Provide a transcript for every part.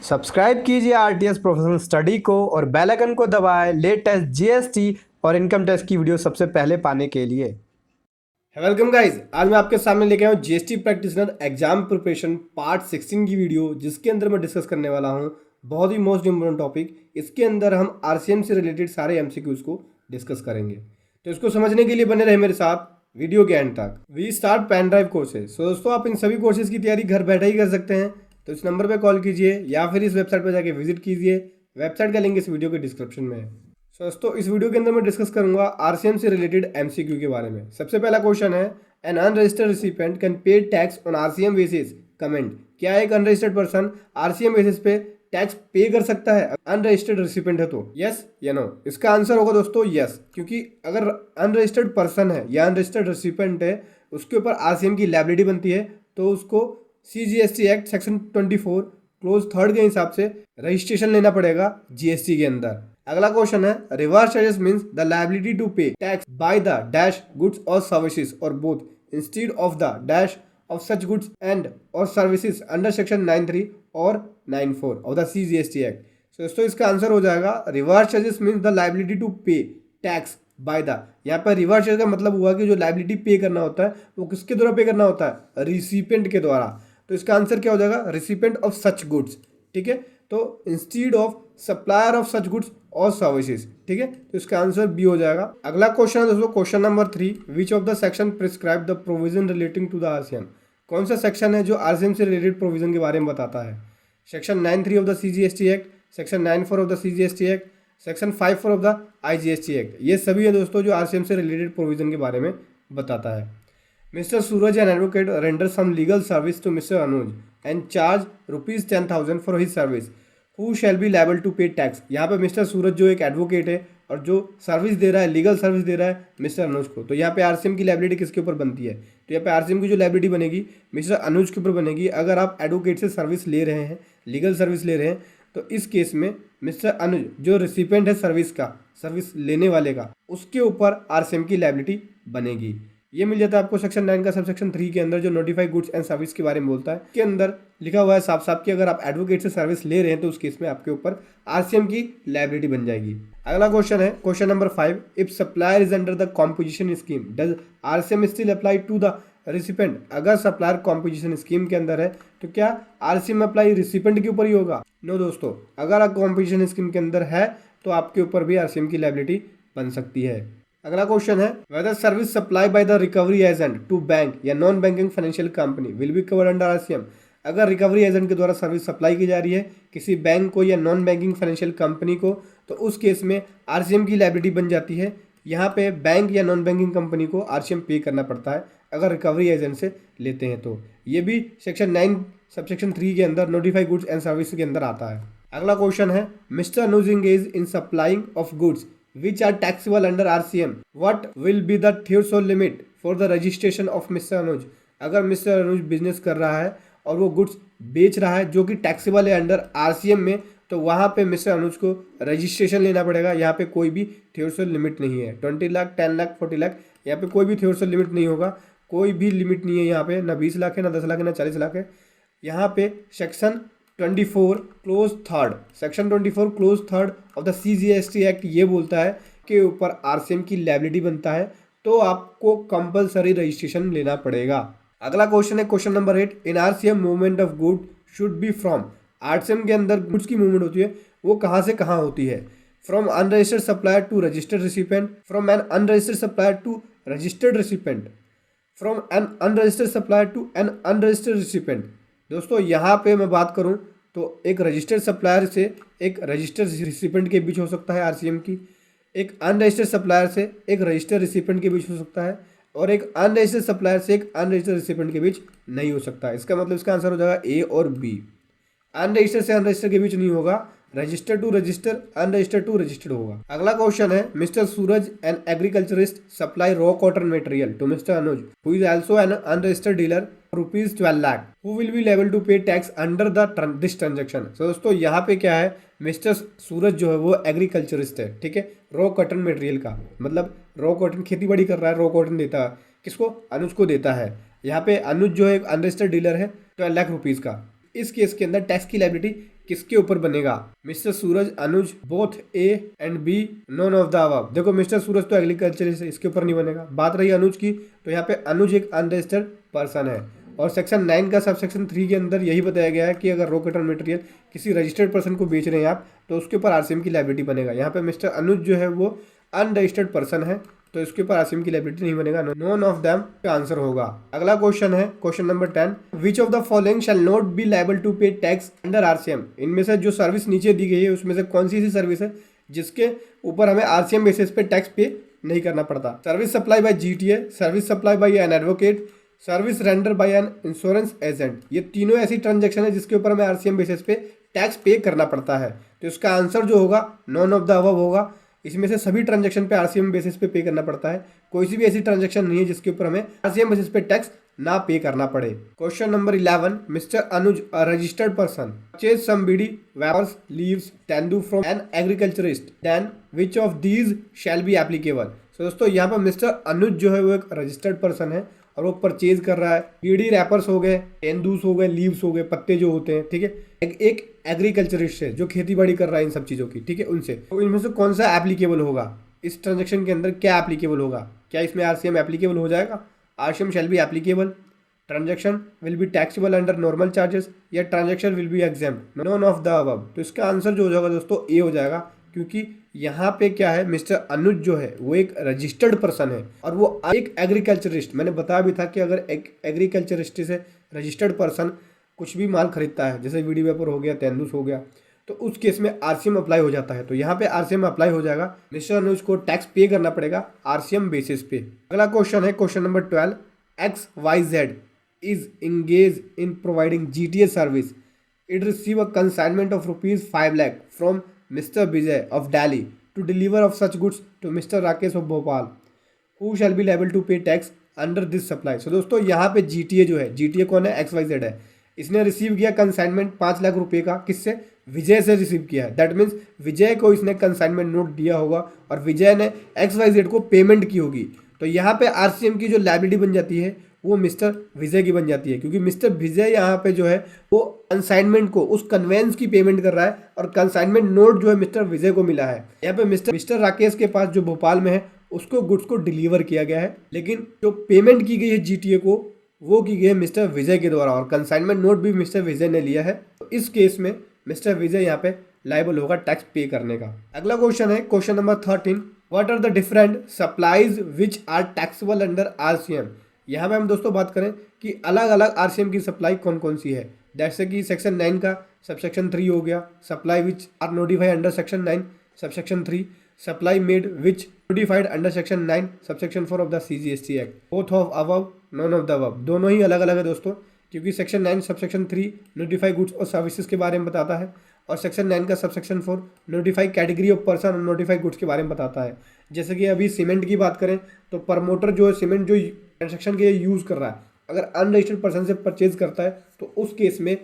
Subscribe कीजिए RTS professional study को और बेल आइकन को दबाएं लेटेस्ट जीएसटी और इनकम टैक्स की वीडियो सबसे पहले पाने के लिए। वेलकम गाइज, आज मैं आपके सामने लेके आया हूँ GST practitioner exam preparation part 16 की वीडियो, जिसके अंदर मैं डिस्कस करने वाला हूँ बहुत ही मोस्ट इंपोर्टेंट टॉपिक। इसके अंदर हम आरसीएम से रिलेटेड सारे एमसीक्यूज को डिस्कस करेंगे, तो इसको समझने के लिए बने रहे मेरे साथ वीडियो के एंड तक। We start pen drive courses. So दोस्तों, आप इन सभी कोर्सेज की तैयारी घर बैठे ही कर सकते हैं, तो इस नंबर पर कॉल कीजिए या फिर इस वेबसाइट पर जाके विजिट कीजिए। वेबसाइट का लिंक इस वीडियो के डिस्क्रिप्शन में है। दोस्तों, इस वीडियो के अंदर मैं डिस्कस करूंगा आरसीएम से रिलेटेड एमसीक्यू के बारे में। सबसे पहला क्वेश्चन है, N unregistered recipient can pay tax on RCM basis. Comment, क्या एक अनरजिस्टर्ड पर्सन आरसीएम बेसिस पे टैक्स पे कर सकता है अनरजिस्टर्ड रिसिपेंट है तो? यस या नो? इसका आंसर होगा दोस्तों यस, क्योंकि अगर अनरजिस्टर्ड पर्सन है या अनरजिस्टर्ड रिसिपेंट है, उसके ऊपर आरसीएम की लायबिलिटी बनती है, तो उसको सीजीएसटी एक्ट सेक्शन 24 क्लोज 3 के हिसाब से रजिस्ट्रेशन लेना पड़ेगा जीएसटी के अंदर। अगला क्वेश्चन है, reverse charges means the liability to pay tax by the dash goods और सर्विसेज और both instead of the dash of such goods and और सर्विसेज अंडर सेक्शन 93 और 94 of the CGST act. So दोस्तों, इसका answer हो जाएगा reverse charges means the liability to pay tax by the. यहाँ पर रिवर्स चार्ज का मतलब हुआ कि जो लायबिलिटी पे करना होता है वो किसके द्वारा पे करना होता है? रिसिपेंट के द्वारा। तो इसका आंसर क्या हो जाएगा? Recipient of such goods. ठीक है, तो instead of supplier of such goods और सर्विसेज। ठीक है, तो इसका आंसर बी हो जाएगा। अगला क्वेश्चन है दोस्तों, question number 3, which of the section prescribe the provision relating to the RCM. कौन सा सेक्शन है जो आरसीएम से रिलेटेड प्रोविजन के बारे में बताता है? Section 93 of the CGST act, section 94 of the CGST act, section 54 of the IGST act. ये सभी है दोस्तों जो आरसीएम से रिलेटेड प्रोविजन के बारे में बताता है। Mr. Suraj, an advocate, renders some legal service to Mr. Anuj and charge ₹10,000 for his service. Who shall be liable to pay tax? यहाँ पे मिस्टर सूरज जो एक एडवोकेट है और जो सर्विस दे रहा है, लीगल सर्विस दे रहा है मिस्टर अनुज को, तो यहाँ पे आरसीएम की लायबिलिटी किसके ऊपर बनती है? तो यहाँ पे आरसीएम की जो लायबिलिटी बनेगी मिस्टर अनुज के ऊपर बनेगी। अगर आप एडवोकेट से सर्विस ले रहे हैं, लीगल सर्विस ले रहे हैं, तो इस केस में मिस्टर अनुज जो रिसिपेंट है सर्विस का, सर्विस लेने वाले का, उसके ऊपर आरसीएम की लायबिलिटी बनेगी। ये मिल जाता है आपको सेक्शन 9 का सब सेक्शन 3 के अंदर, जो नोटिफाइड गुड्स एंड सर्विस के बारे में बोलता है। के अंदर लिखा हुआ है साफ साफ कि अगर आप एडवोकेट से सर्विस ले रहे हैं तो उस केस में आपके ऊपर आरसीएम की लायबिलिटी बन जाएगी। अगला क्वेश्चन है, question number 5, if supplier is under the composition scheme does RCM still apply to the recipient. अगर सप्लायर कॉम्पोजिशन स्कीम के अंदर है तो क्या आरसीएम अप्लाई रिसिपेंट के ऊपर ही होगा? नो दोस्तों, अगर आप कॉम्पोजिशन स्कीम के अंदर है तो आपके ऊपर भी आरसीएम की लायबिलिटी बन सकती है। अगला क्वेश्चन है, whether service supply by the recovery agent to bank या non banking financial company will be covered under RCM. अगर रिकवरी एजेंट के द्वारा सर्विस सप्लाई की जा रही है किसी बैंक को या नॉन बैंकिंग फाइनेंशियल कंपनी को, तो उस केस में आरसीएम की लायबिलिटी बन जाती है। यहाँ पे बैंक या नॉन बैंकिंग कंपनी को आरसीएम पे करना पड़ता है अगर रिकवरी एजेंट से लेते हैं तो। ये भी सेक्शन 9 सब सेक्शन 3 के अंदर नोटिफाइड गुड्स एंड सर्विस के अंदर आता है। अगला क्वेश्चन है, mister Anuj engage in supplying of goods which are taxable under RCM. What will be the threshold limit for the registration of Mr. Anuj? अगर mister अनुज business कर रहा है और वो गुड्स बेच रहा है जो कि टैक्सेबल है अंडर आरसीएम में, तो वहाँ पे मिस्टर अनुज को रजिस्ट्रेशन लेना पड़ेगा। यहाँ पे कोई भी थ्रेशोल्ड लिमिट नहीं है। 20 लाख, 10 लाख, 40 लाख, यहाँ पे कोई भी थ्रेशोल्ड लिमिट नहीं होगा। कोई भी लिमिट नहीं है यहाँ पे, ना 20 लाख है, ना 10 लाख है, ना 40 लाख है। यहाँ पे section 24 close 3 section 24 close 3 of the CGST act ये बोलता है कि ऊपर आरसीएम की लायबिलिटी बनता है, तो आपको कंपलसरी रजिस्ट्रेशन लेना पड़ेगा। अगला क्वेश्चन है, question number 8, in RCM movement of good should be from. RCM के अंदर गुड्स की मूवमेंट होती है, वो कहाँ से कहाँ होती है? From unregistered supplier to registered recipient, from an unregistered supplier to registered recipient, from an unregistered supplier to an unregistered recipient. दोस्तों, यहाँ पे मैं बात करूँ तो एक रजिस्टर्ड सप्लायर से एक रजिस्टर्ड रिसिपेंट के बीच हो सकता है आरसीएम की, एक अनरजिस्टर्ड सप्लायर से एक रजिस्टर्ड रिसिपेंट के बीच हो सकता है, और एक अनरजिस्टर्ड सप्लायर से एक अनरजिस्टर्ड रिसिपेंट के बीच नहीं हो सकता। इसका मतलब इसका आंसर हो जाएगा ए और बी। अनरजिस्टर्ड से अनरजिस्टर्ड के बीच नहीं होगा, registered to register, unregistered to registered होगा। अगला क्वेश्चन है, mister Suraj an agriculturist supply raw cotton material to mister Anuj who is also an unregistered dealer ₹12 lakh. Who will be liable to pay tax under this transaction. तो दोस्तों, यहाँ पे क्या है, mister सूरज जो है वो एग्रीकल्चरिस्ट है। ठीक है, रॉ कॉटन मटेरियल का मतलब रॉ कॉटन खेती बाड़ी कर रहा है, रॉ कॉटन देता है किसको? अनुज को देता है। यहाँ पे अनुज जो है एक अनरजिस्टर्ड डीलर है ₹12 लाख का। इस केस के अंदर टैक्स की लायबिलिटी किसके ऊपर बनेगा? Mister Suraj, Anuj, both A and B, none of the above. देखो मिस्टर सूरज तो एग्रीकल्चरिस्ट है, इसके ऊपर नहीं बनेगा। बात रही अनुज की, तो यहाँ पे अनुज एक अनरजिस्टर्ड पर्सन है और सेक्शन 9 का सबसेक्शन 3 के अंदर यही बताया गया है कि अगर रॉ कटर मटेरियल किसी रजिस्टर्ड पर्सन को बेच रहे हैं आप, तो उसके ऊपर आरसीएम की लायबिलिटी बनेगा। यहाँ पे मिस्टर अनुज जो है वो अनरजिस्टर्ड पर्सन है, तो इसके ऊपर आरसीएम की लायबिलिटी नहीं बनेगा। नॉन ऑफ देम का आंसर होगा। अगला क्वेश्चन है question number 10, which of the following shall not be liable to pay tax under RCM. इनमें से जो सर्विस नीचे दी गई है उसमें से कौन सी ऐसी सर्विस है जिसके ऊपर हमें आरसीएम बेसिस पे टैक्स पे नहीं करना पड़ता? Service supply by GTA, service supply by an advocate, service render by an insurance agent. ये तीनों ऐसी ट्रांजेक्शन है जिसके ऊपर हमें आरसीएम बेसिस पे टैक्स पे करना पड़ता है। तो इसका आंसर जो होगा नॉन ऑफ द अबव होगा। इसमें से सभी ट्रांजैक्शन पे आरसीएम बेसिस पे चेक करना पड़ता है। कोई सी भी ऐसी ट्रांजैक्शन नहीं है जिसके ऊपर हमें आरसीएम बेसिस पे टैक्स ना पे करना पड़े। Question number 11, mister Anuj a registered person purchase some bidi, wrappers, leaves, tendu from an agriculturist, then which of these shall be applicable. तो दोस्तों यहाँ पर मिस्टर अनुज जो है वो एक रजिस्टर्ड पर्सन है और वो परचेज कर रहा है बीड़ी, रैपर्स हो गए, तेंदूस हो गए, लीव्स हो गए, पत्ते जो होते हैं, ठीक है। एक एग्रीकल्चरिस्ट है जो खेती बाड़ी कर रहा है इन सब चीज़ों की, ठीक है, उनसे। तो इनमें से कौन सा एप्लीकेबल होगा इस ट्रांजेक्शन के अंदर? क्या एप्लीकेबल होगा? क्या इसमें आरसीएम एप्लीकेबल हो जाएगा? RCM shall be applicable, transaction will be taxable under normal charges, या transaction will be exempt, none of the above. तो इसका आंसर जो हो जाएगा दोस्तों ए हो जाएगा, क्योंकि यहाँ पे क्या है, मिस्टर अनुज जो है वो एक रजिस्टर्ड पर्सन है और वो एक एग्रीकल्चरिस्ट। मैंने बताया भी था कि अगर एक एग्रीकल्चरिस्ट से रजिस्टर्ड पर्सन कुछ भी माल खरीदता है, जैसे बीड़ी वेपर हो गया, तेंदूस हो गया, तो उस केस में आरसीएम अप्लाई हो जाता है। तो यहाँ पे आरसीएम अप्लाई हो जाएगा, मिस्टर अनुज को टैक्स पे करना पड़ेगा आरसीएम बेसिस पे। अगला क्वेश्चन है question number 12, XYZ is engaged in providing GTA service. It received a consignment of ₹5 lakh from Mr. Vijay of Delhi to deliver of such goods to Mr. Rakesh of Bhopal. Who shall be liable to pay tax under this supply? So दोस्तों यहाँ पे GTA जो है, GTA कौन है? XYZ है। इसने receive किया कंसाइनमेंट 5 लाख रुपए का, किससे? विजय से रिसीव किया है। दैट मीन्स विजय को इसने कंसाइनमेंट नोट दिया होगा और विजय ने XYZ को पेमेंट की होगी। तो यहाँ पे आरसीएम की जो लायबिलिटी बन जाती है वो मिस्टर विजय की बन जाती है, क्योंकि मिस्टर विजय यहाँ पे जो है वो कंसाइनमेंट को, उस कन्वेंस की पेमेंट कर रहा है और कंसाइनमेंट नोट जो है मिस्टर विजय को मिला है। यहाँ पे मिस्टर राकेश के पास जो भोपाल में है उसको गुड्स को डिलीवर किया गया है, लेकिन जो पेमेंट की गई है जीटीए को वो की गई है मिस्टर विजय के द्वारा और कंसाइनमेंट नोट भी मिस्टर विजय ने लिया है। तो इस केस में मिस्टर विजय यहाँ पे लायबल होगा टैक्स पे करने का। अगला क्वेश्चन है question number 13, what are the different supplies which are taxable under RCM. यहाँ पे हम दोस्तों बात करें कि अलग अलग आरसीएम की सप्लाई कौन कौन सी है, जैसे कि सेक्शन 9 का सबसेक्शन 3 हो गया, supply which are notified under section 9 subsection 3, supply made which notified under section 9 subsection 4 of the CGST act, both of above, none of the above. दोनों ही अलग अलग है दोस्तों, क्योंकि सेक्शन 9 सबसेक्शन 3 नोटिफाई गुड्स और सर्विसेज के बारे में बताता है और सेक्शन 9 का subsection 4 notify category of person और नोटिफाई गुड्स के बारे में बताता है। जैसे कि अभी सीमेंट की बात करें तो प्रमोटर जो है सीमेंट जो ट्रांजेक्शन के लिए यूज़ कर रहा है, अगर अनरजिस्टर्ड पर्सन से परचेज करता है तो उस केस में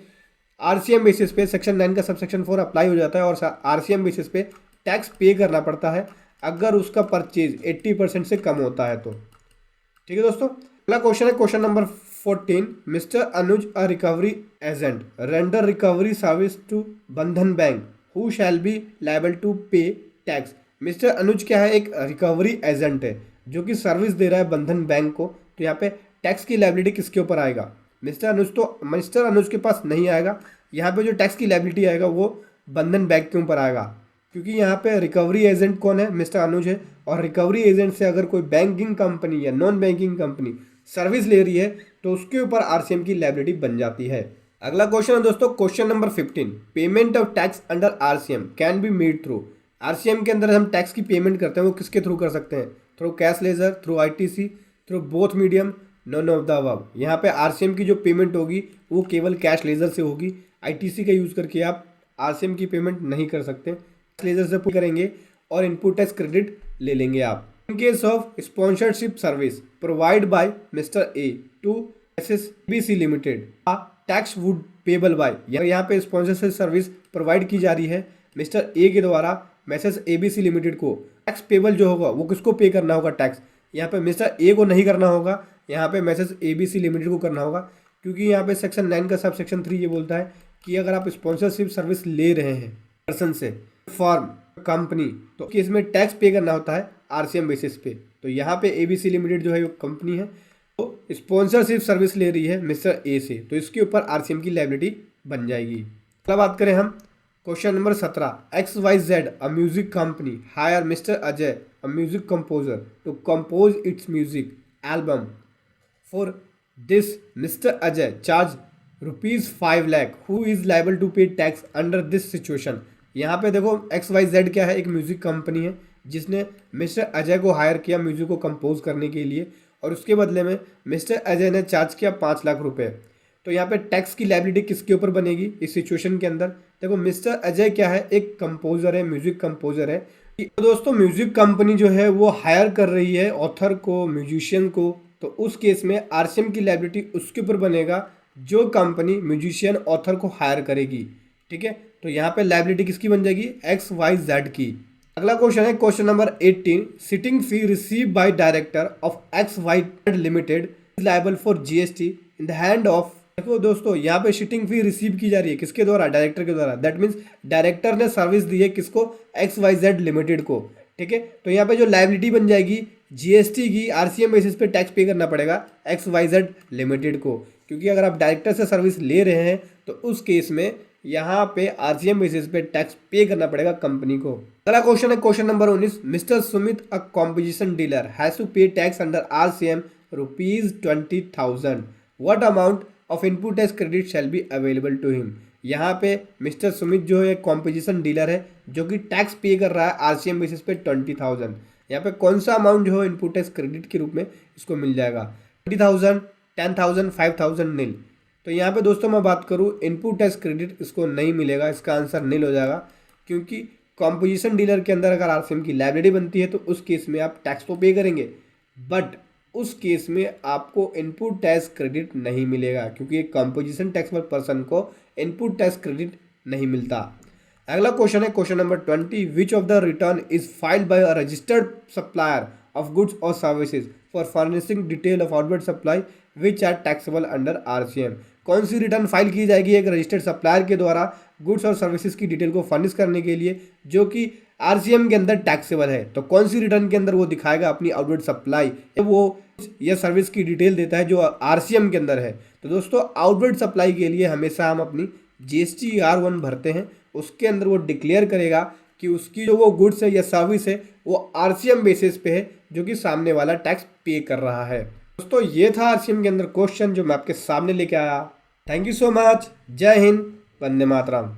आरसीएम बेसिस पे सेक्शन 9 का सबसेक्शन 4 अप्लाई हो जाता है और आरसीएम बेसिस पे टैक्स पे करना पड़ता है अगर उसका परचेज 80% से कम होता है तो। ठीक है दोस्तों। अगला क्वेश्चन है question number 14, mister Anuj a recovery agent render recovery service to Bandhan bank, who shall be liable to pay tax. Mister Anuj क्या है? एक रिकवरी एजेंट है जो कि सर्विस दे रहा है बंधन बैंक को। तो यहाँ पे टैक्स की लायबिलिटी किसके ऊपर आएगा? मिस्टर अनुज के पास नहीं आएगा। यहाँ पे जो टैक्स की लायबिलिटी आएगा वो बंधन बैंक के ऊपर आएगा, क्योंकि यहाँ पे रिकवरी एजेंट कौन है? मिस्टर अनुज है। और रिकवरी एजेंट से अगर कोई बैंकिंग कंपनी या नॉन बैंकिंग कंपनी सर्विस ले रही है तो उसके ऊपर आरसीएम की लायबिलिटी बन जाती है। अगला क्वेश्चन है दोस्तों question number 15, payment of tax under RCM can be made through. RCM के अंदर हम टैक्स की पेमेंट करते हैं वो किसके थ्रू कर सकते हैं? Through cash ledger, through ITC, through both medium, non of the above. यहाँ पे आरसीएम की जो पेमेंट होगी वो केवल कैश लेजर से होगी। आईटीसी का यूज़ करके आप आरसीएम की पेमेंट नहीं कर सकते, कैश लेजर से करेंगे और इनपुट टैक्स क्रेडिट ले लेंगे आप। In case of sponsorship service provide by mister A to SSBC limited, tax would payable by. यहाँ पे स्पॉन्सरशिप सर्विस प्रोवाइड की जा रही है मिस्टर ए के द्वारा मैसेज एबीसी लिमिटेड को। टैक्स पेबल जो होगा वो किसको पे करना होगा टैक्स? यहाँ पे मिस्टर ए को नहीं करना होगा, यहाँ पे मैसेज एबीसी लिमिटेड को करना होगा, क्योंकि यहाँ पे सेक्शन 9 का सब सेक्शन 3 ये बोलता है कि अगर आप स्पॉन्सरशिप सर्विस ले रहे हैं पर्सन से, फर्म, कंपनी, तो केस में टैक्स पे करना होता है आरसीएम बेसिस पे। तो यहाँ पे एबीसी लिमिटेड जो है वो कंपनी है, तो स्पॉन्सरशिप सर्विस ले रही है मिस्टर ए से, तो इसके ऊपर आरसीएम की लायबिलिटी बन जाएगी। अगला बात करें हम question number 17, XYZ a music company hire mister Ajay a music composer to compose its music album. For this mister Ajay charge ₹5 lakh, who is liable to pay tax under this situation. यहाँ पे देखो XYZ क्या है, एक म्यूजिक कंपनी है जिसने mister Ajay को higher किया म्यूजिक को कंपोज करने के लिए, और उसके बदले में मिस्टर अजय ने चार्ज किया 5 लाख रुपए। तो यहाँ पे टैक्स की लायबिलिटी किसके ऊपर बनेगी इस सिचुएशन के अंदर? देखो मिस्टर अजय क्या है, एक कंपोजर है, म्यूजिक कंपोजर है। तो दोस्तों म्यूजिक कंपनी जो है वो हायर कर रही है ऑथर को, म्यूजिशियन को, तो उस केस में आरसीएम की लायबिलिटी उसके ऊपर बनेगा जो कंपनी म्यूजिशियन ऑथर को हायर करेगी। ठीक है, तो यहाँ पे लायबिलिटी किसकी बन जाएगी? XYZ की। अगला क्वेश्चन है question number 18, sitting fee receive by director of XYZ limited is liable for GST in the hand of. देखो दोस्तों यहाँ पे सिटिंग फी रिसीव की जा रही है किसके द्वारा? डायरेक्टर के द्वारा। दैट मीन्स डायरेक्टर ने सर्विस दी है किसको? XYZ लिमिटेड को। ठीक है, तो यहाँ पे जो लायबिलिटी बन जाएगी जीएसटी की, आरसीएम बेसिस पे टैक्स पे करना पड़ेगा XYZ लिमिटेड को, क्योंकि अगर आप डायरेक्टर से सर्विस ले रहे हैं तो उस केस में यहाँ पे आरसीएम बेसिस पे टैक्स पे करना पड़ेगा कंपनी को। अगला क्वेश्चन है question number 19, mister Sumit a composition dealer has to pay tax under RCM ₹20,000। What amount of input tax credit shall be available to him. यहाँ पे मिस्टर सुमित जो है कॉम्पोजिशन डीलर है जो कि टैक्स पे कर रहा है आरसीएम बेसिस पे 20,000। यहाँ पे कौन सा अमाउंट जो है इनपुट टैक्स क्रेडिट के रूप में इसको मिल जाएगा? 20,000, 10,000, 5,000, नील। तो यहाँ पे दोस्तों मैं बात करूँ इनपुट टैक्स क्रेडिट इसको नहीं मिलेगा, इसका आंसर नील हो जाएगा, क्योंकि कॉम्पोजिशन डीलर के अंदर अगर आरसीएम की लायबिलिटी बनती है तो उस केस में आप टैक्स तो पे करेंगे, बट उस केस में आपको इनपुट टैक्स क्रेडिट नहीं मिलेगा, क्योंकि एक कंपोजिशन टैक्सेबल पर्सन को इनपुट टैक्स क्रेडिट नहीं मिलता। अगला क्वेश्चन है question number 20, which of the return is filed by a registered supplier of goods और services for furnishing detail of outward supply which are taxable under RCM. कौन सी return file की जाएगी एक रजिस्टर्ड सप्लायर के द्वारा goods और services की डिटेल को फर्निश करने के लिए जो कि आरसीएम के अंदर टैक्सेबल है? तो कौन सी रिटर्न के अंदर वो दिखाएगा अपनी आउटवर्ड सप्लाई, वो यह सर्विस की डिटेल देता है जो आरसीएम के अंदर है। तो दोस्तों आउटवर्ड सप्लाई के लिए हमेशा हम अपनी GSTR1 भरते हैं, उसके अंदर वो डिक्लेयर करेगा कि उसकी जो वो गुड्स है या सर्विस है वो आरसीएम बेसिस पे है जो कि सामने वाला टैक्स पे कर रहा है। दोस्तों ये था आरसीएम के अंदर क्वेश्चन जो मैं आपके सामने लेके आया। Thank you so much. जय हिंद, वंदे मातरम।